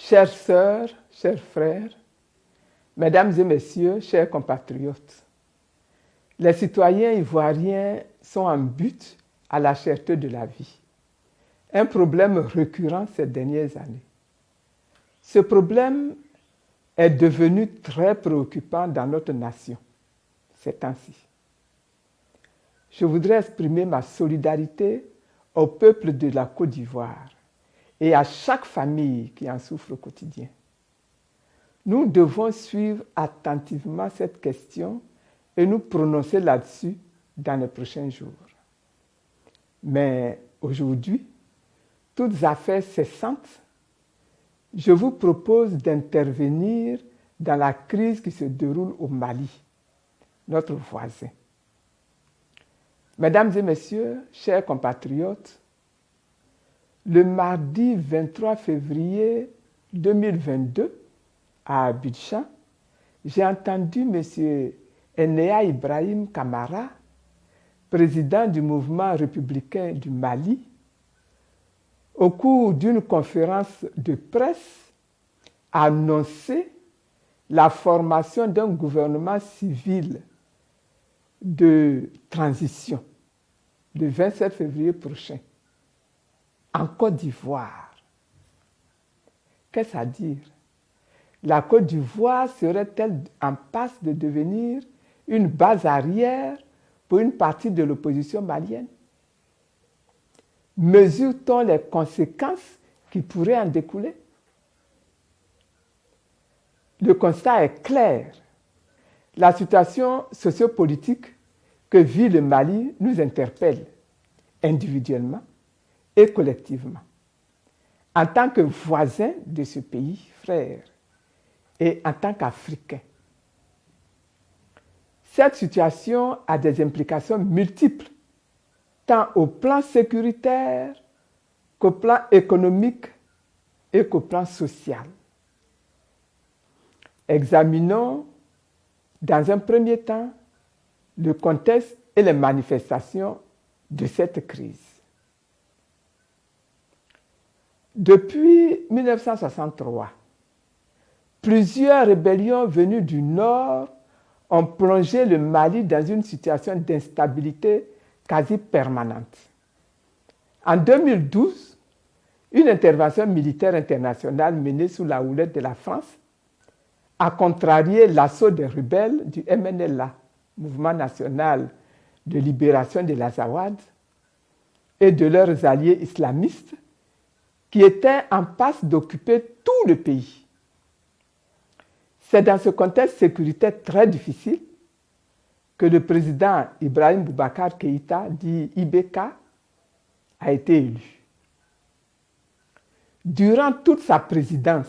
Chères sœurs, chers frères, mesdames et messieurs, chers compatriotes, les citoyens ivoiriens sont en butte à la cherté de la vie, un problème récurrent ces dernières années. Ce problème est devenu très préoccupant dans notre nation ces temps-ci. Je voudrais exprimer ma solidarité au peuple de la Côte d'Ivoire et à chaque famille qui en souffre au quotidien. Nous devons suivre attentivement cette question et nous prononcer là-dessus dans les prochains jours. Mais aujourd'hui, toutes affaires cessantes, je vous propose d'intervenir dans la crise qui se déroule au Mali, notre voisin. Mesdames et messieurs, chers compatriotes, le mardi 23 février 2022, à Abidjan, j'ai entendu M. Enea Ibrahim Kamara, président du mouvement républicain du Mali, au cours d'une conférence de presse, annoncer la formation d'un gouvernement civil de transition le 27 février prochain en Côte d'Ivoire. Qu'est-ce à dire? La Côte d'Ivoire serait-elle en passe de devenir une base arrière pour une partie de l'opposition malienne? Mesure-t-on les conséquences qui pourraient en découler? Le constat est clair. La situation sociopolitique que vit le Mali nous interpelle individuellement et collectivement. En tant que voisins de ce pays, frères, et en tant qu'Africains. Cette situation a des implications multiples, tant au plan sécuritaire qu'au plan économique et qu'au plan social. Examinons dans un premier temps le contexte et les manifestations de cette crise. Depuis 1963, plusieurs rébellions venues du Nord ont plongé le Mali dans une situation d'instabilité quasi permanente. En 2012, une intervention militaire internationale menée sous la houlette de la France a contrarié l'assaut des rebelles du MNLA, Mouvement national de libération de l'Azawad, et de leurs alliés islamistes qui étaient en passe d'occuper tout le pays. C'est dans ce contexte sécuritaire très difficile que le président Ibrahim Boubacar Keïta, dit IBK, a été élu. Durant toute sa présidence,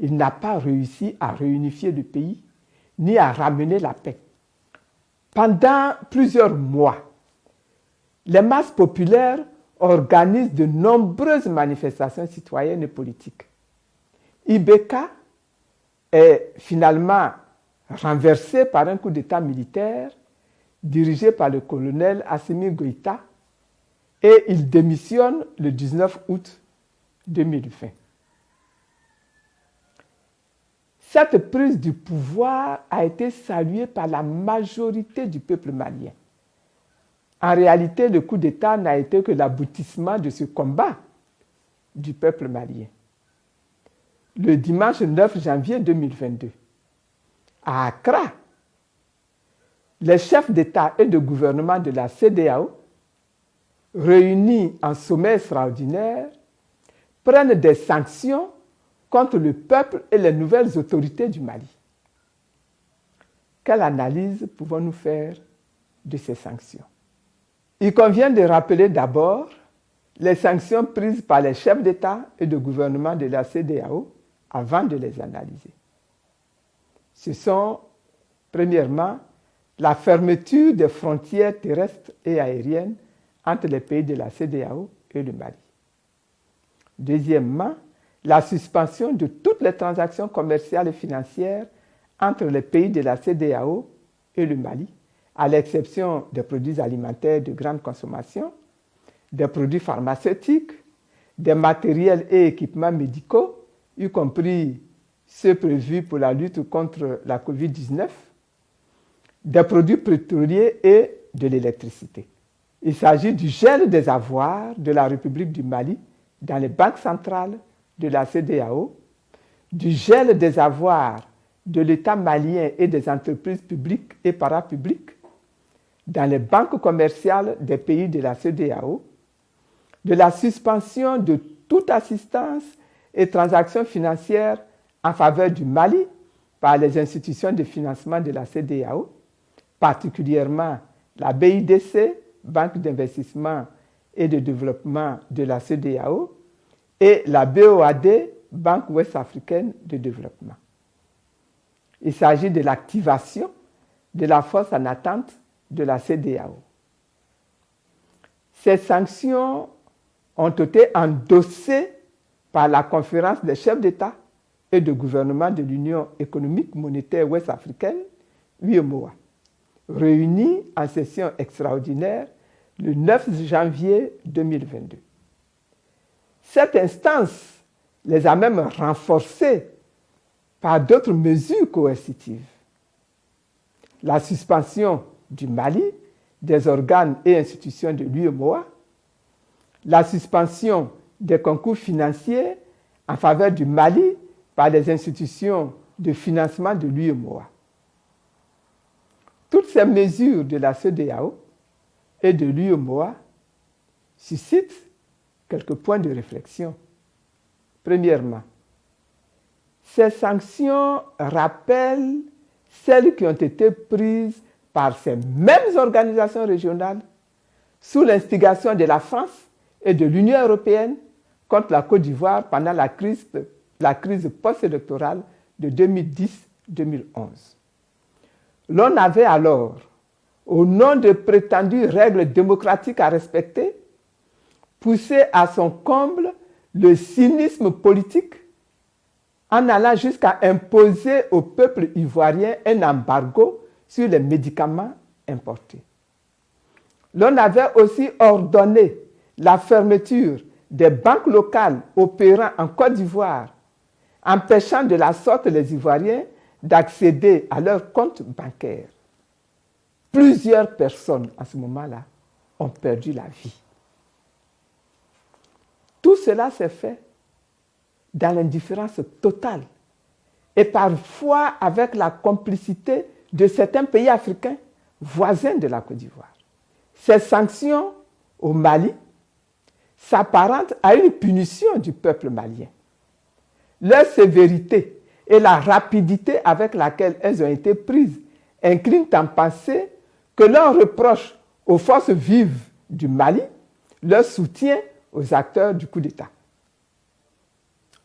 il n'a pas réussi à réunifier le pays ni à ramener la paix. Pendant plusieurs mois, les masses populaires organisent de nombreuses manifestations citoyennes et politiques. IBK est finalement renversé par un coup d'État militaire dirigé par le colonel Assimi Goïta et il démissionne le 19 août 2020. Cette prise du pouvoir a été saluée par la majorité du peuple malien. En réalité, le coup d'État n'a été que l'aboutissement de ce combat du peuple malien. Le dimanche 9 janvier 2022, à Accra, les chefs d'État et de gouvernement de la CEDEAO, réunis en sommet extraordinaire, prennent des sanctions contre le peuple et les nouvelles autorités du Mali. Quelle analyse pouvons-nous faire de ces sanctions? Il convient de rappeler d'abord les sanctions prises par les chefs d'État et de gouvernement de la CEDEAO avant de les analyser. Ce sont, premièrement, la fermeture des frontières terrestres et aériennes entre les pays de la CEDEAO et le Mali. Deuxièmement, la suspension de toutes les transactions commerciales et financières entre les pays de la CEDEAO et le Mali, à l'exception des produits alimentaires de grande consommation, des produits pharmaceutiques, des matériels et équipements médicaux, y compris ceux prévus pour la lutte contre la COVID-19, des produits pétroliers et de l'électricité. Il s'agit du gel des avoirs de la République du Mali dans les banques centrales de la CEDEAO, du gel des avoirs de l'État malien et des entreprises publiques et parapubliques dans les banques commerciales des pays de la CEDEAO, de la suspension de toute assistance et transactions financières en faveur du Mali par les institutions de financement de la CEDEAO, particulièrement la BIDC, Banque d'investissement et de développement de la CEDEAO, et la BOAD, Banque ouest-africaine de développement. Il s'agit de l'activation de la force en attente de la CEDEAO. Ces sanctions ont été endossées par la conférence des chefs d'État et de gouvernement de l'Union économique monétaire ouest-africaine, UEMOA, réunie en session extraordinaire le 9 janvier 2022. Cette instance les a même renforcées par d'autres mesures coercitives. La suspension du Mali des organes et institutions de l'UEMOA, la suspension des concours financiers en faveur du Mali par les institutions de financement de l'UEMOA. Toutes ces mesures de la CEDEAO et de l'UEMOA suscitent quelques points de réflexion. Premièrement, ces sanctions rappellent celles qui ont été prises par ces mêmes organisations régionales sous l'instigation de la France et de l'Union européenne contre la Côte d'Ivoire pendant la crise post-électorale de 2010-2011. L'on avait alors, au nom de prétendues règles démocratiques à respecter, poussé à son comble le cynisme politique en allant jusqu'à imposer au peuple ivoirien un embargo sur les médicaments importés. L'on avait aussi ordonné la fermeture des banques locales opérant en Côte d'Ivoire, empêchant de la sorte les Ivoiriens d'accéder à leurs comptes bancaires. Plusieurs personnes à ce moment-là ont perdu la vie. Tout cela s'est fait dans l'indifférence totale et parfois avec la complicité de certains pays africains voisins de la Côte d'Ivoire. Ces sanctions au Mali s'apparentent à une punition du peuple malien. Leur sévérité et la rapidité avec laquelle elles ont été prises inclinent à penser que l'on reproche aux forces vives du Mali leur soutien aux acteurs du coup d'État.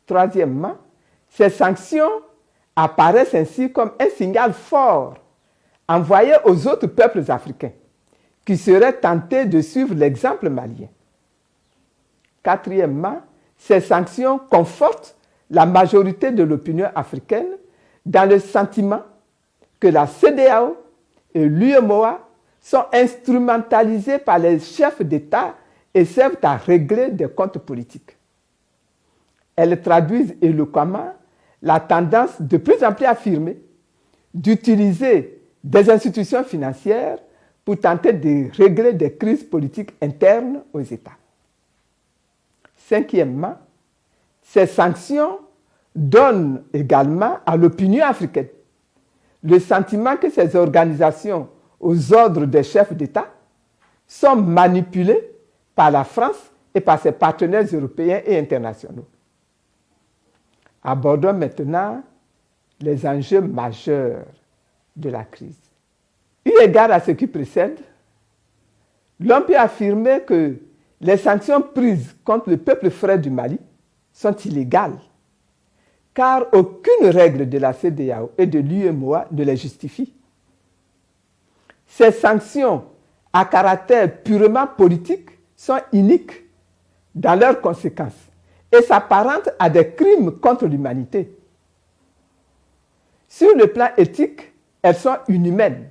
Troisièmement, ces sanctions apparaissent ainsi comme un signal fort envoyé aux autres peuples africains qui seraient tentés de suivre l'exemple malien. Quatrièmement, ces sanctions confortent la majorité de l'opinion africaine dans le sentiment que la CEDEAO et l'UEMOA sont instrumentalisés par les chefs d'État et servent à régler des comptes politiques. Elles traduisent éloquemment la tendance de plus en plus affirmée d'utiliser des institutions financières pour tenter de régler des crises politiques internes aux États. Cinquièmement, ces sanctions donnent également à l'opinion africaine le sentiment que ces organisations aux ordres des chefs d'État sont manipulées par la France et par ses partenaires européens et internationaux. Abordons maintenant les enjeux majeurs de la crise. Eu égard à ce qui précède, l'on peut affirmer que les sanctions prises contre le peuple frère du Mali sont illégales, car aucune règle de la CEDEAO et de l'UEMOA ne les justifie. Ces sanctions à caractère purement politique sont iniques dans leurs conséquences et s'apparentent à des crimes contre l'humanité. Sur le plan éthique, elles sont inhumaines.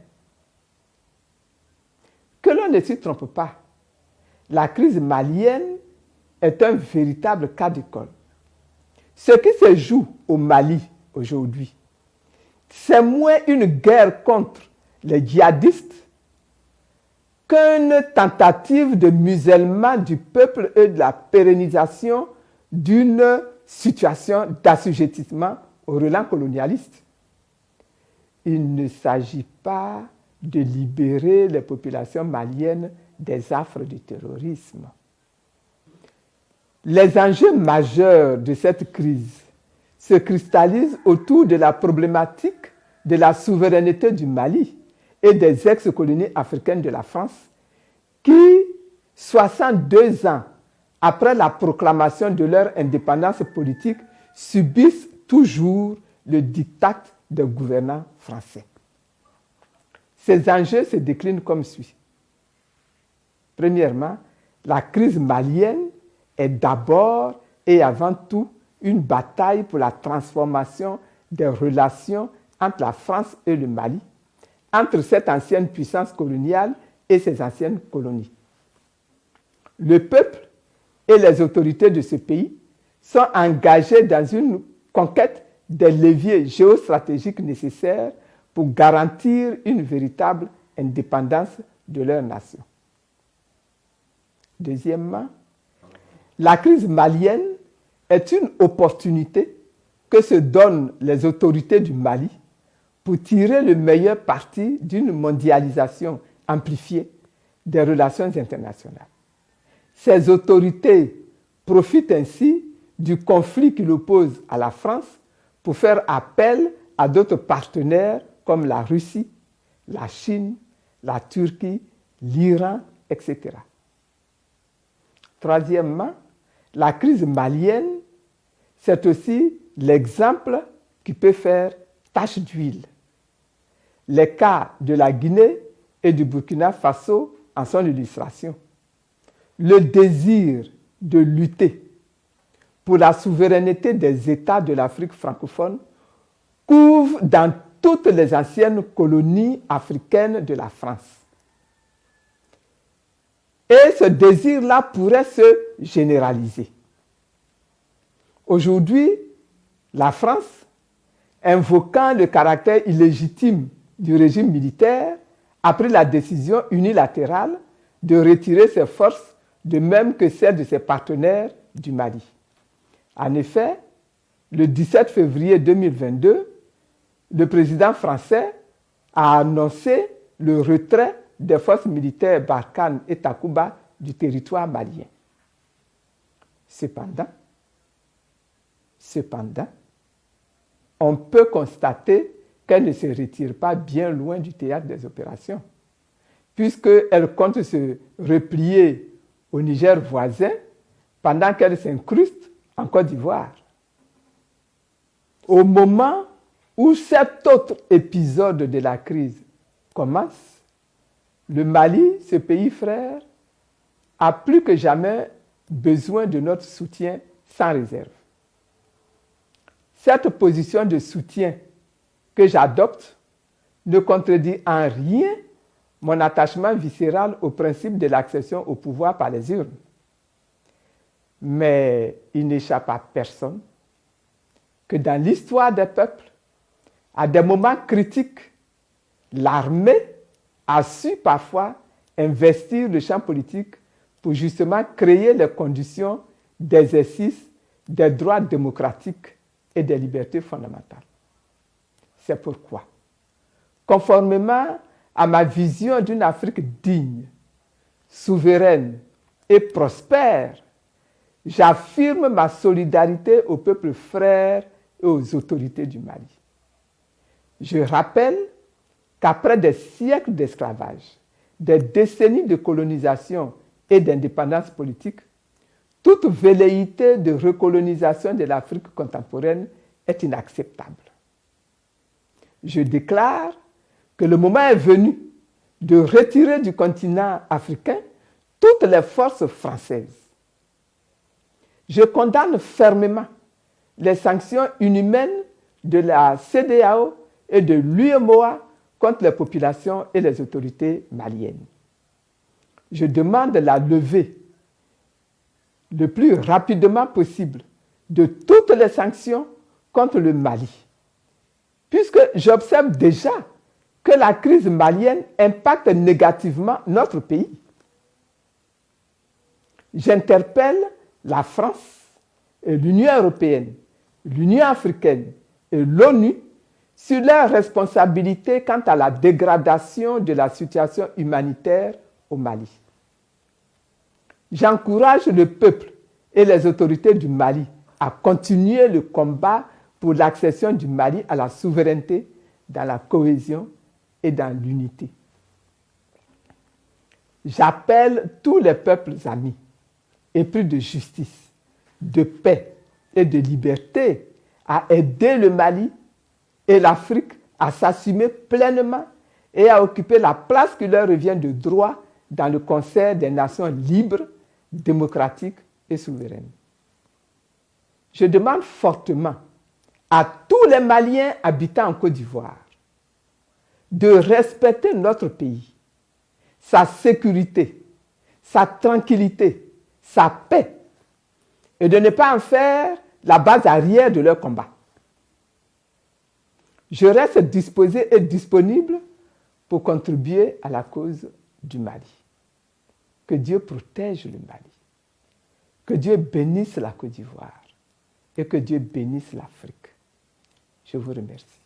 Que l'on ne s'y trompe pas, la crise malienne est un véritable cas d'école. Ce qui se joue au Mali aujourd'hui, c'est moins une guerre contre les djihadistes qu'une tentative de musellement du peuple et de la pérennisation d'une situation d'assujettissement au relent colonialiste. Il ne s'agit pas de libérer les populations maliennes des affres du terrorisme. Les enjeux majeurs de cette crise se cristallisent autour de la problématique de la souveraineté du Mali et des ex-colonies africaines de la France qui, 62 ans après la proclamation de leur indépendance politique, subissent toujours le diktat des gouvernants français. Ces enjeux se déclinent comme suit. Premièrement, la crise malienne est d'abord et avant tout une bataille pour la transformation des relations entre la France et le Mali, entre cette ancienne puissance coloniale et ses anciennes colonies. Le peuple et les autorités de ce pays sont engagés dans une conquête des leviers géostratégiques nécessaires pour garantir une véritable indépendance de leur nation. Deuxièmement, la crise malienne est une opportunité que se donnent les autorités du Mali pour tirer le meilleur parti d'une mondialisation amplifiée des relations internationales. Ces autorités profitent ainsi du conflit qui l'oppose à la France pour faire appel à d'autres partenaires comme la Russie, la Chine, la Turquie, l'Iran, etc. Troisièmement, la crise malienne, c'est aussi l'exemple qui peut faire tache d'huile. Les cas de la Guinée et du Burkina Faso en sont l'illustration. Le désir de lutter pour la souveraineté des États de l'Afrique francophone couvre dans toutes les anciennes colonies africaines de la France. Et ce désir-là pourrait se généraliser. Aujourd'hui, la France, invoquant le caractère illégitime du régime militaire, a pris la décision unilatérale de retirer ses forces, de même que celles de ses partenaires du Mali. En effet, le 17 février 2022, le président français a annoncé le retrait des forces militaires Barkhane et Takuba du territoire malien. Cependant, on peut constater qu'elle ne se retire pas bien loin du théâtre des opérations, puisqu'elle compte se replier au Niger voisin pendant qu'elle s'incruste en Côte d'Ivoire. Au moment où cet autre épisode de la crise commence, le Mali, ce pays frère, a plus que jamais besoin de notre soutien sans réserve. Cette position de soutien que j'adopte ne contredit en rien mon attachement viscéral au principe de l'accession au pouvoir par les urnes. Mais il n'échappe à personne que dans l'histoire des peuples, à des moments critiques, l'armée a su parfois investir le champ politique pour justement créer les conditions d'exercice des droits démocratiques et des libertés fondamentales. C'est pourquoi, conformément à ma vision d'une Afrique digne, souveraine et prospère, j'affirme ma solidarité au peuple frère et aux autorités du Mali. Je rappelle qu'après des siècles d'esclavage, des décennies de colonisation et d'indépendance politique, toute velléité de recolonisation de l'Afrique contemporaine est inacceptable. Je déclare que le moment est venu de retirer du continent africain toutes les forces françaises. Je condamne fermement les sanctions inhumaines de la CEDEAO et de l'UEMOA contre les populations et les autorités maliennes. Je demande la levée le plus rapidement possible de toutes les sanctions contre le Mali, puisque j'observe déjà que la crise malienne impacte négativement notre pays. J'interpelle la France, et l'Union européenne, l'Union africaine et l'ONU sur leurs responsabilités quant à la dégradation de la situation humanitaire au Mali. J'encourage le peuple et les autorités du Mali à continuer le combat pour l'accession du Mali à la souveraineté dans la cohésion et dans l'unité. J'appelle tous les peuples amis, épris de justice, de paix et de liberté à aider le Mali et l'Afrique à s'assumer pleinement et à occuper la place qui leur revient de droit dans le concert des nations libres, démocratiques et souveraines. Je demande fortement à tous les Maliens habitant en Côte d'Ivoire de respecter notre pays, sa sécurité, sa tranquillité, sa paix, et de ne pas en faire la base arrière de leur combat. Je reste disposé et disponible pour contribuer à la cause du Mali. Que Dieu protège le Mali. Que Dieu bénisse la Côte d'Ivoire et que Dieu bénisse l'Afrique. Je vous remercie.